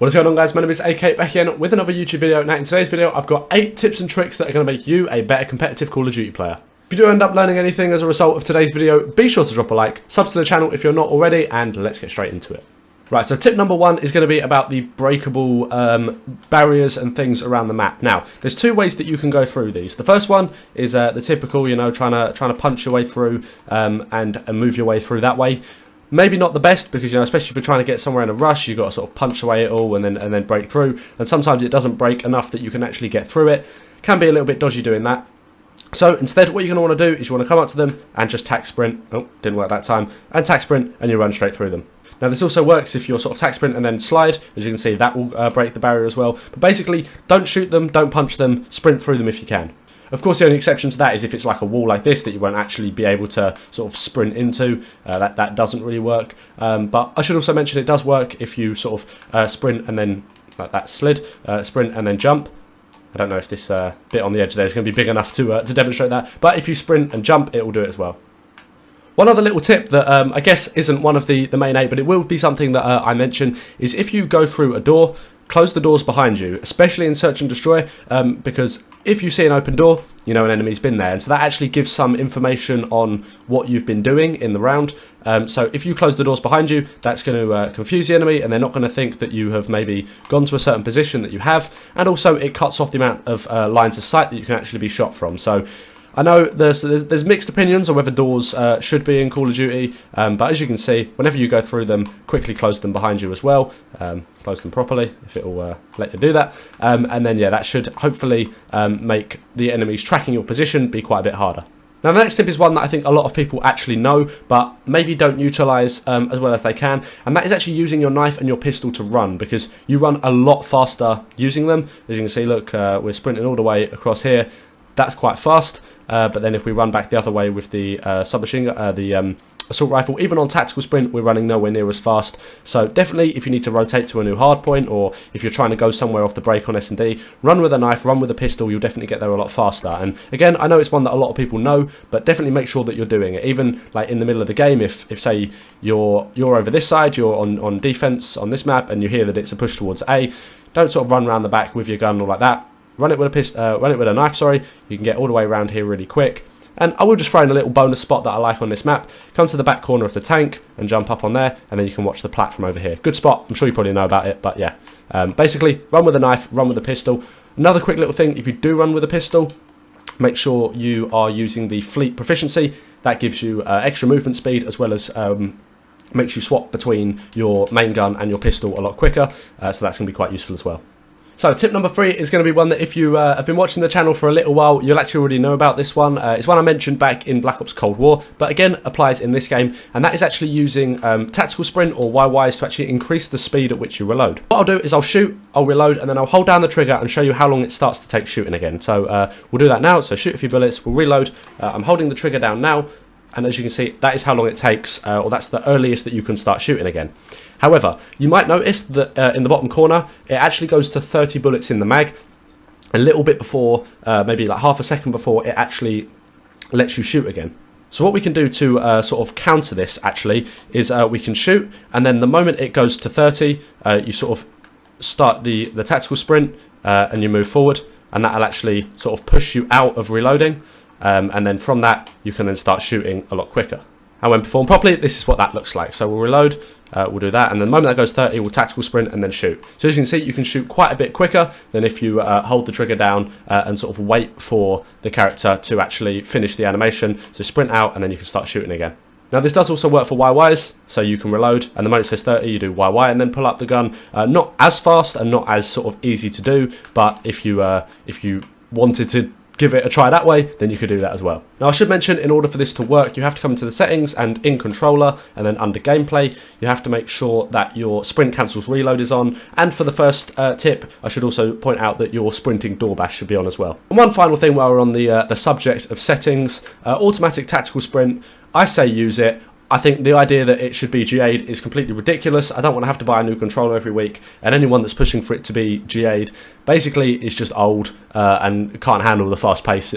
What is going on, guys? My name is AK, back again with another YouTube video. Now in today's video I've got 8 tips and tricks that are going to make you a better competitive Call of Duty player. If you do end up learning anything as a result of today's video, be sure to drop a like, sub to the channel if you're not already, and let's get straight into it. Right, so tip number 1 is going to be about the breakable barriers and things around the map. Now, there's 2 ways that you can go through these. The first one is the typical, trying to punch your way through and move your way through that way. Maybe not the best because, especially if you're trying to get somewhere in a rush, you've got to sort of punch away it all and then break through. And sometimes it doesn't break enough that you can actually get through it. Can be a little bit dodgy doing that. So instead, what you're going to want to do is you want to come up to them and just tack sprint. Oh, didn't work that time. And tack sprint, and you run straight through them. Now, this also works if you're sort of tack sprint and then slide. As you can see, that will break the barrier as well. But basically, don't shoot them, don't punch them, sprint through them if you can. Of course, the only exception to that is if it's like a wall like this that you won't actually be able to sort of sprint into. That doesn't really work. But I should also mention it does work if you sort of sprint and then, like that slid, sprint and then jump. I don't know if this bit on the edge there is going to be big enough to demonstrate that. But if you sprint and jump, it will do it as well. One other little tip that I guess isn't one of the main 8, but it will be something that I mention, is if you go through a door, close the doors behind you, especially in search and destroy, because if you see an open door, an enemy's been there, and so that actually gives some information on what you've been doing in the round. So if you close the doors behind you, that's going to confuse the enemy, and they're not going to think that you have maybe gone to a certain position that you have, and also it cuts off the amount of lines of sight that you can actually be shot from. So I know there's mixed opinions on whether doors should be in Call of Duty, but as you can see, whenever you go through them, quickly close them behind you as well. Close them properly, if it will let you do that. And then, yeah, that should hopefully make the enemies tracking your position be quite a bit harder. Now, the next tip is one that I think a lot of people actually know, but maybe don't utilise as well as they can, and that is actually using your knife and your pistol to run, because you run a lot faster using them. As you can see, look, we're sprinting all the way across here. That's quite fast, but then if we run back the other way with the submachine gun, the assault rifle, even on tactical sprint, we're running nowhere near as fast. So definitely, if you need to rotate to a new hard point, or if you're trying to go somewhere off the break on S&D, run with a knife, run with a pistol, you'll definitely get there a lot faster. And again, I know it's one that a lot of people know, but definitely make sure that you're doing it. Even like in the middle of the game, if say you're over this side, you're on defense on this map, and you hear that it's a push towards A, don't sort of run around the back with your gun or like that. Run it with a knife, sorry. You can get all the way around here really quick. And I will just throw in a little bonus spot that I like on this map. Come to the back corner of the tank and jump up on there, and then you can watch the plat from over here. Good spot. I'm sure you probably know about it, but yeah. Basically, run with a knife, run with a pistol. Another quick little thing, if you do run with a pistol, make sure you are using the fleet proficiency. That gives you extra movement speed, as well as makes you swap between your main gun and your pistol a lot quicker. So that's going to be quite useful as well. So tip number 3 is going to be one that if you have been watching the channel for a little while, you'll actually already know about this one. It's one I mentioned back in Black Ops Cold War, but again applies in this game, and that is actually using tactical sprint or YYs to actually increase the speed at which you reload. What I'll do is I'll shoot, I'll reload, and then I'll hold down the trigger and show you how long it starts to take shooting again. So we'll do that now. So shoot a few bullets, we'll reload. I'm holding the trigger down now, and as you can see, that is how long it takes, or that's the earliest that you can start shooting again. However, you might notice that in the bottom corner, it actually goes to 30 bullets in the mag, a little bit before, maybe like half a second before it actually lets you shoot again. So what we can do to sort of counter this, actually, is we can shoot, and then the moment it goes to 30, you sort of start the tactical sprint, and you move forward, and that'll actually sort of push you out of reloading, and then from that, you can then start shooting a lot quicker. And when performed properly, this is what that looks like. So we'll reload, we'll do that, and then the moment that goes 30, we'll tactical sprint and then shoot. So as you can see, you can shoot quite a bit quicker than if you hold the trigger down and sort of wait for the character to actually finish the animation. So sprint out, and then you can start shooting again. Now this does also work for YYs, so you can reload, and the moment it says 30, you do YY and then pull up the gun. Not as fast and not as sort of easy to do, but if you wanted to give it a try that way, then you could do that as well. Now I should mention, in order for this to work, you have to come into the settings, and in controller, and then under gameplay, you have to make sure that your sprint cancels reload is on. And for the first tip, I should also point out that your sprinting door bash should be on as well. And one final thing while we're on the subject of settings, automatic tactical sprint, I say use it. I think the idea that it should be GA'd is completely ridiculous. I don't want to have to buy a new controller every week, and anyone that's pushing for it to be GA'd basically is just old and can't handle the fast pace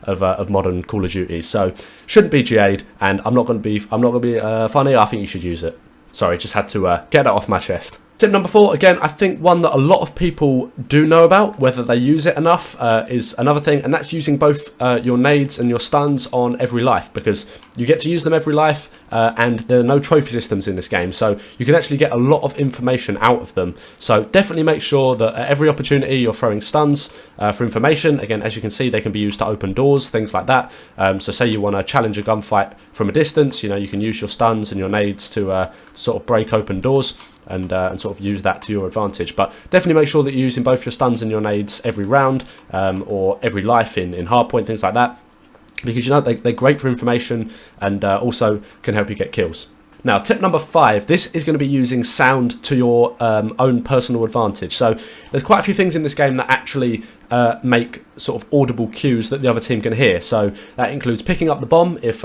of modern Call of Duty. So shouldn't be GA'd, and I'm not going to be funny. I think you should use it. Sorry, just had to get that off my chest. Tip number 4, again, I think one that a lot of people do know about, whether they use it enough is another thing, and that's using both your nades and your stuns on every life, because you get to use them every life, and there are no trophy systems in this game, so you can actually get a lot of information out of them. So definitely make sure that at every opportunity you're throwing stuns for information. Again, as you can see, they can be used to open doors, things like that. So say you want to challenge a gunfight from a distance, you can use your stuns and your nades to sort of break open doors. And sort of use that to your advantage. But definitely make sure that you're using both your stuns and your nades every round, or every life in hardpoint, things like that, because they're great for information and also can help you get kills. Now, tip number 5, this is going to be using sound to your own personal advantage. So there's quite a few things in this game that actually make sort of audible cues that the other team can hear. So that includes picking up the bomb if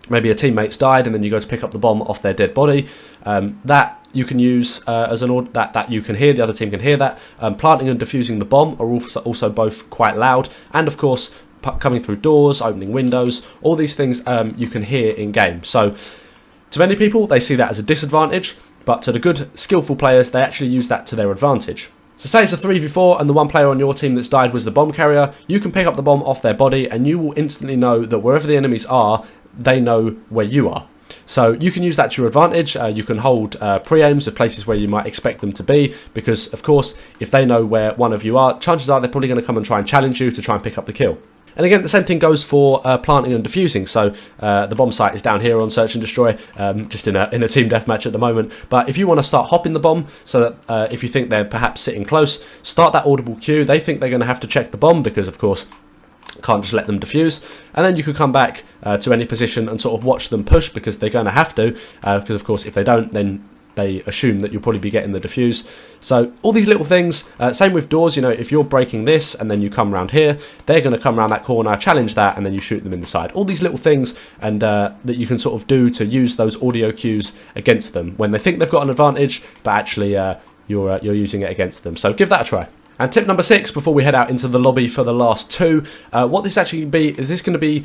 maybe a teammate's died and then you go to pick up the bomb off their dead body. That you can use as an order that you can hear, the other team can hear that. Planting and defusing the bomb are also both quite loud, and of course coming through doors, opening windows, all these things you can hear in game. So to many people they see that as a disadvantage, but to the good skillful players they actually use that to their advantage. So say it's a 3v4 and the one player on your team that's died was the bomb carrier, you can pick up the bomb off their body and you will instantly know that wherever the enemies are, they know where you are. So you can use that to your advantage. You can hold pre-aims of places where you might expect them to be, because of course if they know where one of you are, chances are they're probably going to come and try and challenge you to try and pick up the kill. And again, the same thing goes for planting and defusing. So the bomb site is down here on Search and Destroy, just in a team deathmatch at the moment. But if you want to start hopping the bomb, so that if you think they're perhaps sitting close, start that audible cue. They think they're going to have to check the bomb because, of course, can't just let them defuse, and then you could come back to any position and sort of watch them push, because they're going to have to, because of course if they don't, then they assume that you'll probably be getting the defuse. So all these little things, same with doors, if you're breaking this and then you come around here, they're going to come around that corner, challenge that, and then you shoot them in the side. All these little things and that you can sort of do to use those audio cues against them when they think they've got an advantage, but actually you're using it against them. So give that a try. And tip number 6, before we head out into the lobby for the last 2, what this actually is this going to be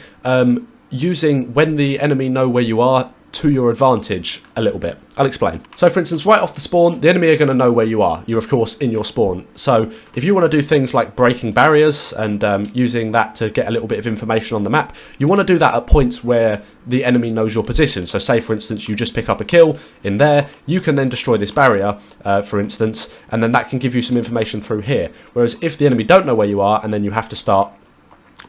using when the enemy know where you are to your advantage a little bit. I'll explain. So for instance, right off the spawn, the enemy are going to know where you are. You're of course in your spawn. So if you want to do things like breaking barriers and using that to get a little bit of information on the map, you want to do that at points where the enemy knows your position. So say for instance you just pick up a kill in there, you can then destroy this barrier for instance, and then that can give you some information through here. Whereas if the enemy don't know where you are and then you have to start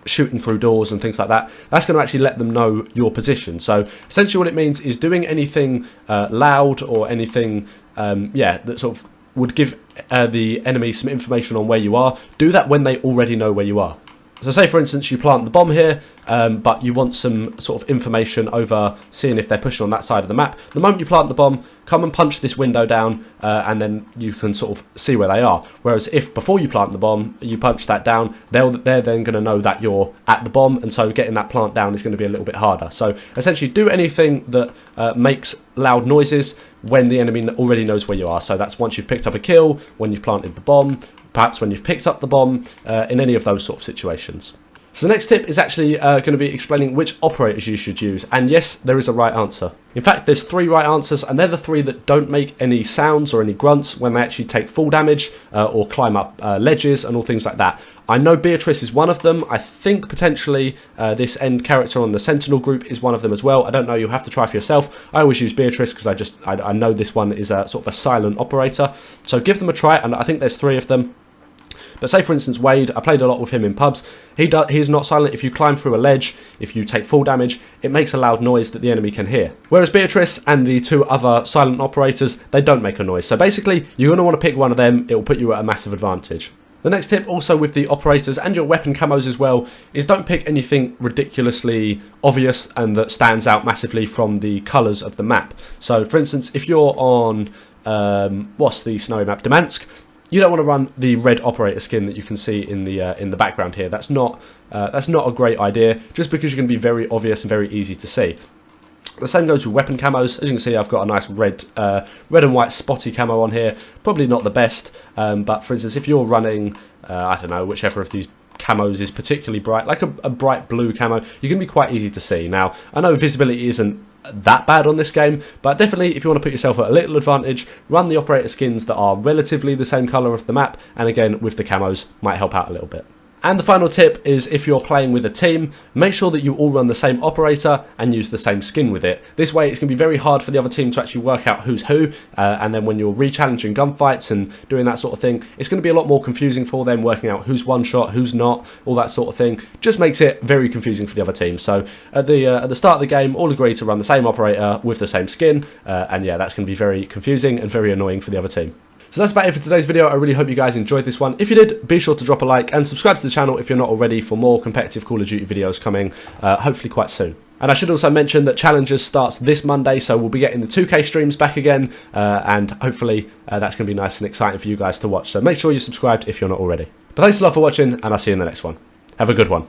shooting through doors and things like that, that's going to actually let them know your position. So essentially what it means is doing anything loud or anything that sort of would give the enemy some information on where you are. Do that when they already know where you are. So say for instance you plant the bomb here, but you want some sort of information over seeing if they're pushing on that side of the map. The moment you plant the bomb, come and punch this window down, and then you can sort of see where they are. Whereas if before you plant the bomb, you punch that down, they're then going to know that you're at the bomb, and so getting that plant down is going to be a little bit harder. So essentially do anything that makes loud noises when the enemy already knows where you are. So that's once you've picked up a kill, when you've planted the bomb, perhaps when you've picked up the bomb, in any of those sort of situations. So the next tip is actually going to be explaining which operators you should use, and yes, there is a right answer. In fact, there's 3 right answers, and they're the 3 that don't make any sounds or any grunts when they actually take full damage or climb up ledges and all things like that. I know Beatrice is one of them. I think potentially this end character on the Sentinel group is one of them as well. I don't know, you'll have to try for yourself. I always use Beatrice because I know this one is a sort of a silent operator. So give them a try, and I think there's 3 of them. But say for instance Wade, I played a lot with him in pubs, he's not silent. If you climb through a ledge, if you take full damage, it makes a loud noise that the enemy can hear. Whereas Beatrice and the 2 other silent operators, they don't make a noise. So basically, you're going to want to pick one of them, it will put you at a massive advantage. The next tip, also with the operators and your weapon camos as well, is don't pick anything ridiculously obvious and that stands out massively from the colours of the map. So for instance, if you're on, what's the snowy map, Damansk, you don't want to run the red operator skin that you can see in the background here. That's not a great idea, just because you're going to be very obvious and very easy to see. The same goes with weapon camos. As you can see, I've got a nice red and white spotty camo on here. Probably not the best, but for instance, if you're running, I don't know, whichever of these camos is particularly bright, like a bright blue camo, you're going to be quite easy to see. Now, I know visibility isn't that bad on this game, but definitely if you want to put yourself at a little advantage, run the operator skins that are relatively the same colour of the map, and again with the camos might help out a little bit. And the final tip is if you're playing with a team, make sure that you all run the same operator and use the same skin with it. This way it's going to be very hard for the other team to actually work out who's who, and then when you're re-challenging gunfights and doing that sort of thing, it's going to be a lot more confusing for them, working out who's one shot, who's not, all that sort of thing. Just makes it very confusing for the other team. So at the start of the game, all agree to run the same operator with the same skin, and yeah, that's going to be very confusing and very annoying for the other team. So that's about it for today's video. I really hope you guys enjoyed this one. If you did, be sure to drop a like and subscribe to the channel if you're not already for more competitive Call of Duty videos coming, hopefully quite soon. And I should also mention that Challengers starts this Monday, so we'll be getting the 2K streams back again, and hopefully that's going to be nice and exciting for you guys to watch. So make sure you're subscribed if you're not already. But thanks a lot for watching, and I'll see you in the next one. Have a good one.